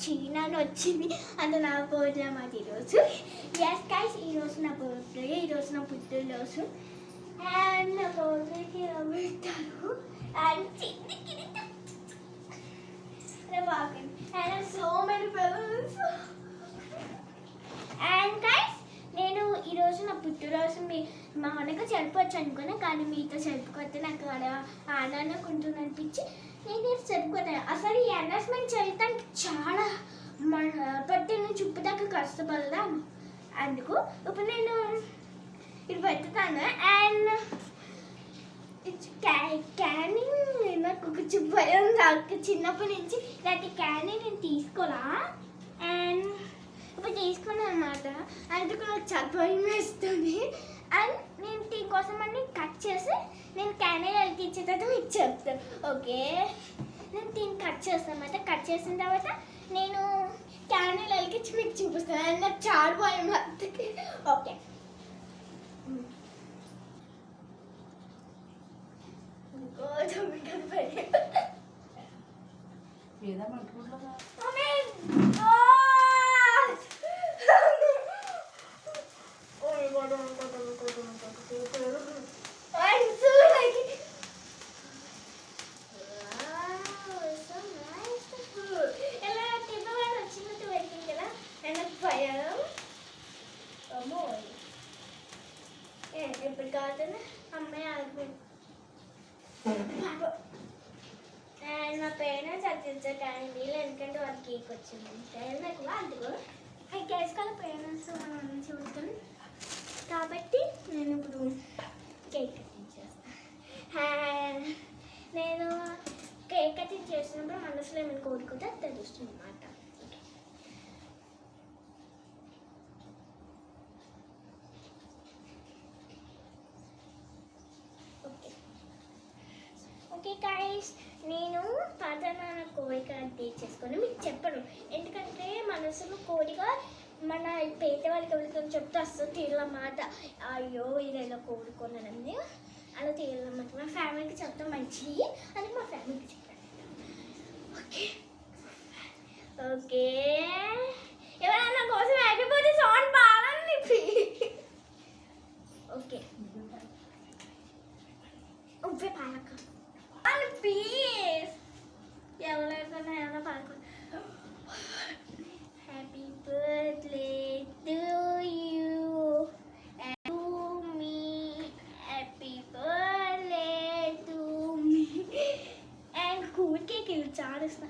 చీనాను వచ్చింది అంటే నా బర్త్డే అన్నమాట ఈరోజు. ఎస్ గైస్, ఈరోజు నా బర్త్డే, ఈరోజు నా పుట్టినరోజు. అండ్ నా బర్త్డేకి పెట్టారు and చిన్నకి and so many balloons. And guys, నేను ఈరోజు నా పుట్టినరోజు మా అన్నకు జరుపుకోవచ్చు అనుకున్నా, కానీ మీతో జరుపుకోతే నాకు ఆనందంగా ఉంటుంది అనిపించి నేను జరుపుకోతాను. అసలు ఈ అనౌన్స్మెంట్ చేయడానికి చాలా పట్టి నుంచి ఉప్పు దాకా కష్టపడదాం. అందుకు ఇప్పుడు నేను ఇది పెట్టుతాను. అండ్ క్యానింగ్ నాకు కొంచెం భయం, నాకు చిన్నప్పటి నుంచి ఇలాంటి క్యానింగ్ నేను తీసుకోలా. అండ్ ఇప్పుడు తీసుకున్నాను అనమాట, అందుకు నాకు చాలా భయం వేస్తుంది. అండ్ నేను దీనికోసం అన్ని కట్ చేసి నేను క్యానిల్ ఇచ్చే తర్వాత మీకు చెప్తాను. ఓకే, నేను దీన్ని కట్ చేస్తాను అన్నమాట. కట్ చేసిన తర్వాత నేను క్యానిల్ వెలిగించి మీకు చూపిస్తాను. అండ్ నాకు చాలా భయం అందుకే. ఓకే, ఇప్పుడు కాదు అమ్మాయి ఆగిపోయింది. అండ్ మా పేరెంట్స్ అది కానీ వీళ్ళు ఎందుకంటే వాళ్ళకి కేక్ వచ్చింది నాకు అందుకు ఆ కేక్ కల పేరెంట్స్ మనం చూస్తాను కాబట్టి నేను ఇప్పుడు కేక్ కటింగ్ చేస్తాను. నేను కేక్ కటింగ్ చేసినప్పుడు మనసులో ఏమైనా కోరుకుంటే తెలుస్తుంది అన్నమాట. ఓకే గైస్, నేను సాధారణ కోరిక తీర్చేసుకొని మీకు చెప్పను, ఎందుకంటే మనసులో కోరిక మన పేదవాళ్ళకి ఎవరికైనా చెప్తే అస్సలు తీరలన్నమాట. అయ్యో ఇదేదో కోరుకున్నానండి అలా తీరలన్నమాట. మా ఫ్యామిలీకి చెప్తాం మంచిది అని మా ఫ్యామిలీకి చెప్పాను. ఓకే ఓకే, ఎవరైనా కోసం అయిపోతే సౌండ్ బాగాలండి. ఓకే, ఉప్పే పాలక ప్లీజ్ ఎవరైనా ఏమైనా పాడుకో. Happy birthday to you to me, happy birthday to me. And cool cake ఇవి చాలుస్తా.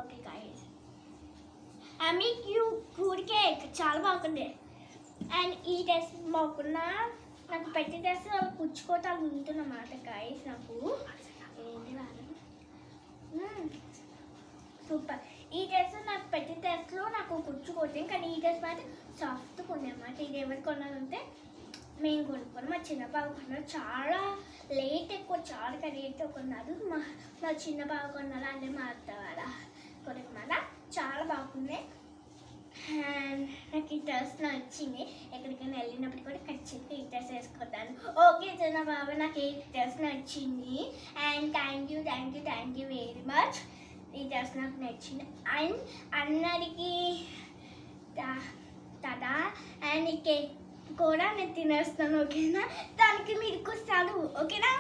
ఓకే గైస్, మీకు కూల్ కేక్ చాలా బాగుంది. అండ్ ఈ డ్రెస్ బాగున్నా నాకు పెద్ద డ్రెస్ వాళ్ళు పుచ్చుకోవటం ఉంటుందన్నమాట గైస్. నాకు సూపర్. ఈ డ్రెస్ నాకు పెద్ద డ్రెస్లో నాకు పుచ్చుకోవట్లేదు, కానీ ఈ డ్రెస్ మాత్రం సాఫ్ట్గా ఉంది అన్నమాట. ఇది ఎవరు కొన్నారంటే మేము కొనుక్కొని మా చిన్న బాబు కొన్నారు. చాలా లేట్ ఎక్కువ, చాలా రేట్ కొన్నారు. మా చిన్న బాబు కొన్నారు అంటే మా అత్త వాళ్ళ కొనమాట. చాలా బాగుంది. అండ్ నాకు ఈ డ్రెస్ నచ్చింది. ఎక్కడికైనా వెళ్ళినప్పుడు కూడా ఖచ్చితంగా ఈ డ్రెస్ వేసుకుంటాను. ఓకే చిన్న బాబు, నాకు ఈ డ్రెస్ నచ్చింది. And thank you very much. ఈ డ్రెస్ నాకు నచ్చింది. అండ్ అందరికీ టాటా. అండ్ ఈ కేక్ కూడా నేను తినేస్తాను. ఓకేనా, దానికి మీరు ఇస్తాను. ఓకేనా.